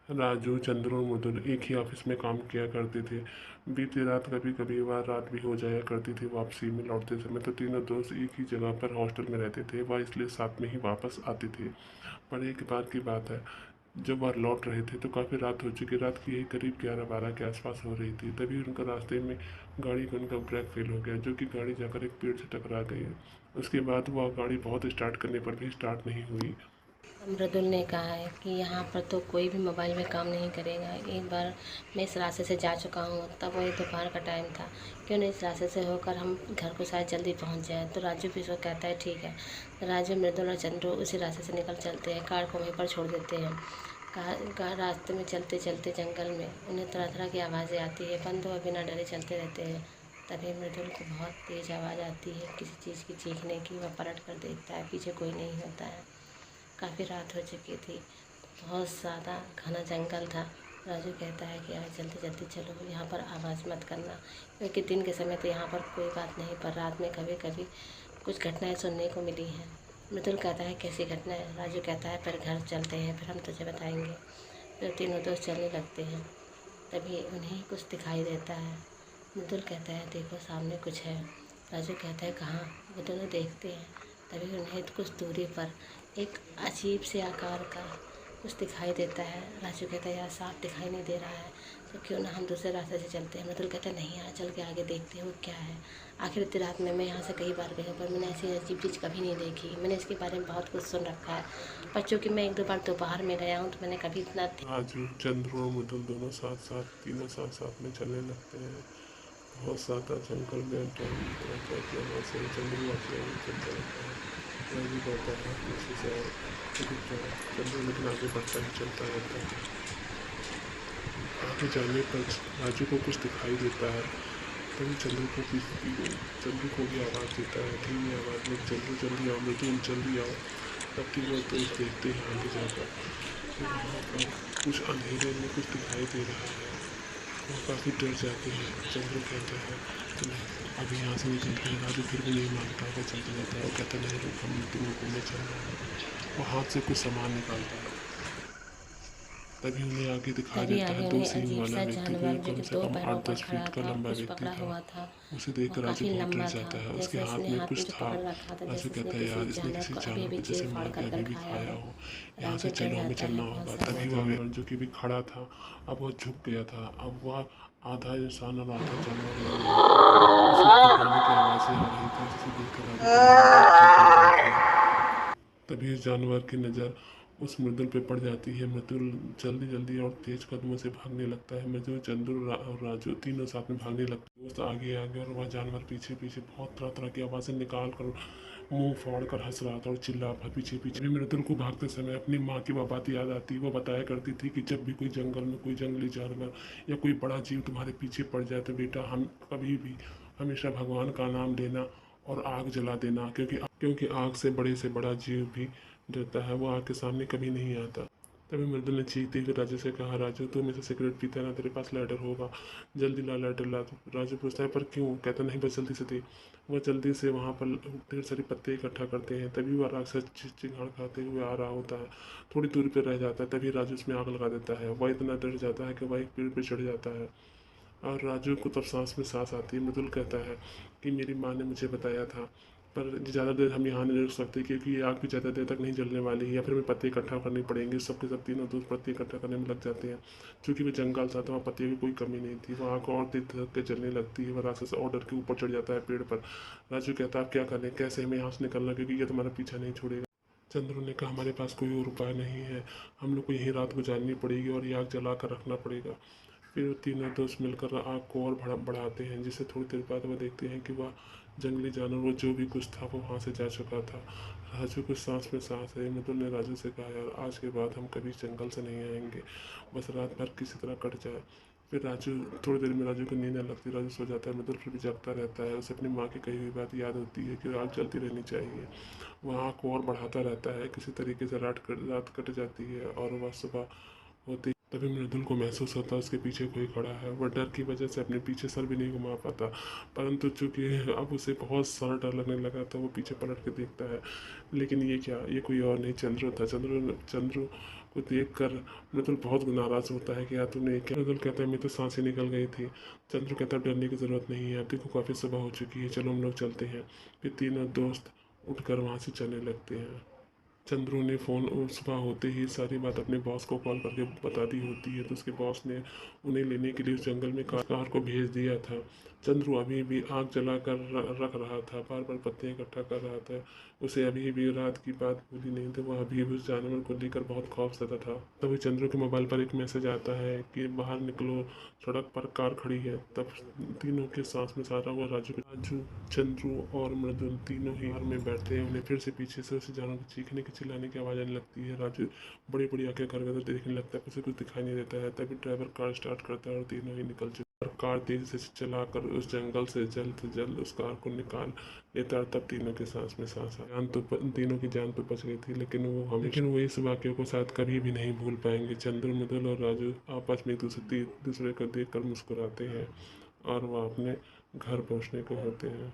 राजू, चंद्रू और मृदुल एक ही ऑफिस में काम किया करते थे। बीती रात कभी कभी वह रात भी हो जाया करती थी। वापसी में लौटते समय तो तीनों दोस्त एक ही जगह पर हॉस्टल में रहते थे। वह इसलिए साथ में ही वापस आते थे। पर एक बार की बात है, जब वह लौट रहे थे तो काफ़ी रात हो चुकी। रात की यही करीब 11-12 के आसपास हो रही थी। तभी उनका रास्ते में गाड़ी का उनका ब्रेक फेल हो गया, जो कि गाड़ी जाकर एक पेड़ से टकरा गई। उसके बाद वह गाड़ी बहुत स्टार्ट करने पर भी स्टार्ट नहीं हुई। मृदुल ने कहा है कि यहाँ पर तो कोई भी मोबाइल में काम नहीं करेगा। एक बार मैं इस रास्ते से जा चुका हूँ, तब वही दोपहर का टाइम था। क्यों नहीं इस रास्ते से होकर हम घर को शायद जल्दी पहुँच जाए। तो राजू भी इसको कहता है ठीक है। राजू, मृदुल और चंद्रू उसी रास्ते से निकल चलते हैं। कार को वहीं पर छोड़ देते हैं। कार रास्ते में चलते चलते जंगल में उन्हें तरह तरह की आवाज़ें आती है, परंतु वह बिना डरे चलते रहते हैं। तभी मृदुल को बहुत तेज़ आवाज़ आती है किसी चीज़ की चीखने की। वह पलट कर देखता है, पीछे कोई नहीं होता है। काफ़ी रात हो चुकी थी, बहुत ज़्यादा घना जंगल था। राजू कहता है कि आज जल्दी जल्दी चलो, यहाँ पर आवाज़ मत करना, क्योंकि दिन के समय तो यहाँ पर कोई बात नहीं, पर रात में कभी कभी कुछ घटनाएं सुनने को मिली हैं। मृदुल कहता है कैसी घटनाएं? राजू कहता है फिर घर चलते हैं, फिर हम तुझे बताएंगे। फिर तीनों दोस्त चलने लगते हैं। तभी उन्हें कुछ दिखाई देता है। मृदुल कहता है देखो सामने कुछ है। राजू कहता है कहाँ? वो दोनों देखते हैं। तभी उन्हें कुछ दूरी पर एक अजीब से आकार का कुछ दिखाई देता है। राजू कहता है यार साफ दिखाई नहीं दे रहा है, तो क्यों ना हम दूसरे रास्ते से चलते हैं। मृदुल कहता है नहीं यार, चल के आगे देखते हैं वो क्या है। आखिर इतनी रात में मैं यहाँ से कई बार गई हूँ, पर मैंने ऐसी अजीब चीज़ कभी नहीं देखी। मैंने इसके बारे में बहुत कुछ सुन रखा है, पर चूँकि मैं 1-2 बार दोपहर में गया हूँ, तो मैंने कभी इतना राजू, चंद्रू और मृदुल दोनों साथ साथ तीनों साथ साथ में चलने लगते हैं। बहुत ज़्यादा जंगल में रहता है। वहाँ से चंद्रू आगे आगे चलता रहता है। राजू कहता है पीछे से रुक जाओ। चंद्रू लेकिन आगे बढ़ता ही चलता रहता है। आगे जाने पर राजू को कुछ दिखाई देता है। तभी चंद्रू को भी आवाज़ देता है धीमी आवाज़ में, चंद्रू जल्दी आओ, मृदुल जल्दी आओ। तब तीनों दोस्त देखते हैं आगे जाकर कि वहाँ पर कुछ अंधेरे में कुछ दिखाई दे रहा है। वो काफ़ी डर जाते हैं। चंद्रू कहता है तुम अभी यहाँ से निकल रहे हैं। राजू फिर भी नहीं मानता, वो चलते रहता है। वो कहता नहीं रुक, हम तुम्हें घूमने चल रहे हैं। वो हाथ से कुछ सामान निकालता है। तभी उन्हें आगे दिखाई तभी देता है आगे दो उन्हें सींग अजीब वाला सा व्यक्ति, कोई जानवर जो कम कि से 2 कम पैरों पर 8-10 खड़ा फीट का था, लंबा कुछ व्यक्ति पकड़ा था। हुआ था। उसे वह देखकर राजू काफ़ी बहुत डर लंबा था। जाता है। उसके जैसे हाथ उसने में हाथ में कुछ जो था। पकड़ रखा था, राजू जैसे उसने कहता है किसी यार इसने जानवर किसी को अभी जानवर अभी को चीर जैसे फाड़ मार कर के कर अभी भी खाया खाया हो। हो। यहाँ राजू से डर चलो, हमें जाता चलना है बहुत होगा। ज़्यादा। तभी वह जानवर जो कि भी खड़ा था, अब वह झुक गया था। अब वह आधा इंसान और आधा जानवर हो गया था। उसे गुर्राने की आवाज़ें आ रही थी, जिसे देखकर राजू के दोनों रोंगटे खड़े हो गए थे। तभी उस जानवर की नज़र उस मृदुल पे पड़ जाती है। मृदुल जल्दी जल्दी और तेज कदमों से भागने लगता है। मृदुल, चंद्र और राजू तीनों साथ में भागने लगते हैं। दोस्त आगे आगे और वह जानवर पीछे पीछे बहुत तरह तरह की आवाज़ें निकाल कर मुंह फाड़ कर हंस रहा था और चिल्ला रहा था पीछे पीछे भी। मृदुल को भागते समय अपनी माँ की वह बात याद आती। वो बताया करती थी कि जब भी कोई जंगल में कोई जंगली जानवर या कोई बड़ा जीव तुम्हारे पीछे पड़ जाए तो बेटा हम कभी भी हमेशा भगवान का नाम लेना और आग जला देना, क्योंकि आग से बड़ा जीव भी डरता है, वो आग के सामने कभी नहीं आता। तभी मृदुल ने चीखते हुए राजू से कहा, राजू तू मेरे से सिगरेट पीता है ना, तेरे पास लाइटर होगा, जल्दी ला लाइटर ला। राजू पूछता है पर क्यों? कहता नहीं बस जल्दी से दे। वह जल्दी से वहाँ पर ढेर सारी पत्ते इकट्ठा करते हैं। तभी वह राक्षस चिंगाड़ खाते हुए आ रहा होता है। थोड़ी दूरी पर रह जाता है। तभी राजू उसमें आग लगा देता है। वह इतना डर जाता है कि वह एक पेड़ पर चढ़ जाता है और राजू को तब सांस में सांस आती है। मृदुल कहता है कि मेरी माँ ने मुझे बताया था, पर ज़्यादा देर हम यहाँ नहीं रुक सकते, क्योंकि ये आग भी ज़्यादा देर तक नहीं जलने वाली है, या फिर हमें पत्ते इकट्ठा करने पड़ेंगे। सबके सब तीनों दोस्त पत्ते इकट्ठा करने में लग जाते हैं। क्योंकि वह जंगल था तो वहाँ पत्तियों की कोई कमी नहीं थी। वहाँ आग और तेज धक के जलने लगती है। वह राक्षस और डर के ऊपर चढ़ जाता है पेड़ पर। राजू कहता है आप क्या करें, कैसे हमें यहाँ से निकलना, क्योंकि ये तुम्हारा पीछा नहीं छोड़ेगा। चंद्रू ने कहा हमारे पास कोई और उपाय नहीं है, हम लोग को यहीं रात गुजारनी पड़ेगी और ये आग जला कर रखना पड़ेगा। फिर तीनों दोस्त मिलकर आग को और बढ़ाते हैं, जिससे थोड़ी देर बाद वह देखते हैं कि वह जंगली जानवर वो जो भी कुछ था वो वहाँ से जा चुका था। राजू को सांस में सांस है। मृदुल ने राजू से कहा यार आज के बाद हम कभी जंगल से नहीं आएंगे, बस रात भर किसी तरह कट जाए। फिर राजू, थोड़ी देर में राजू को नींद आने लगती है। राजू सो जाता है। मृदुल फिर भी जगता रहता है। उसे अपनी माँ की कही हुई बात याद होती है कि आग जलती रहनी चाहिए। वह आग को और बढ़ाता रहता है। किसी तरीके से रात कट जाती है और वह सुबह होती। तभी मृदुल को महसूस होता है उसके पीछे कोई खड़ा है। वह डर की वजह से अपने पीछे सर भी नहीं घुमा पाता, परंतु चूंकि अब उसे बहुत सारा डर लगने लगा तो वो पीछे पलट के देखता है। लेकिन ये क्या, ये कोई और नहीं चंद्रू था। चंद्रू चंद्रू को देखकर मृदुल बहुत नाराज़ होता है कि यार तूने क्या। मृदुल कहता है मेरी तो सांसें निकल गई थी। चंद्रू कहता है डरने की ज़रूरत नहीं है, अब देखो काफ़ी सुबह हो चुकी है, चलो हम लोग चलते हैं। फिर तीनों दोस्त उठकर वहाँ से चलने लगते हैं। चंद्रू ने फ़ोन सुबह होते ही सारी बात अपने बॉस को कॉल करके बता दी होती है, तो उसके बॉस ने उन्हें लेने के लिए उस जंगल में कार को भेज दिया था। चंद्रू अभी भी आग जलाकर रख रहा था, बार बार पत्ते इकट्ठा कर रहा था। उसे अभी भी रात की बात भूली नहीं थी, वह अभी भी उस जानवर को लेकर बहुत खौफजदा था। तभी चंद्रू के मोबाइल पर एक मैसेज आता है कि बाहर निकलो, सड़क पर कार खड़ी है। तब तीनों के सांस में सहारा हुआ राजू, चंद्रू और मृदुल तीनों ही कार में बैठते हैं। उन्हें फिर से पीछे से उस जानवर के चीखने की चिल्लाने की आवाज़ आने लगती है। राजू बड़ी बड़ी आंखें करके देखने लगता है, उसे कुछ दिखाई नहीं देता है। तभी ड्राइवर कार स्टार्ट करता है और तीनों ही निकल चुके। और कार तेजी से चलाकर उस जंगल से जल्द उस कार को निकाल लेता है। तब तीनों के सांस में सांस आ तीनों की जान तो बच गई थी, लेकिन वो इस वाक्य को शायद कभी भी नहीं भूल पाएंगे। चंद्र, मृदुल और राजू आपस में एक दूसरे को देख कर मुस्कुराते हैं और वह अपने घर पहुंचने को होते हैं।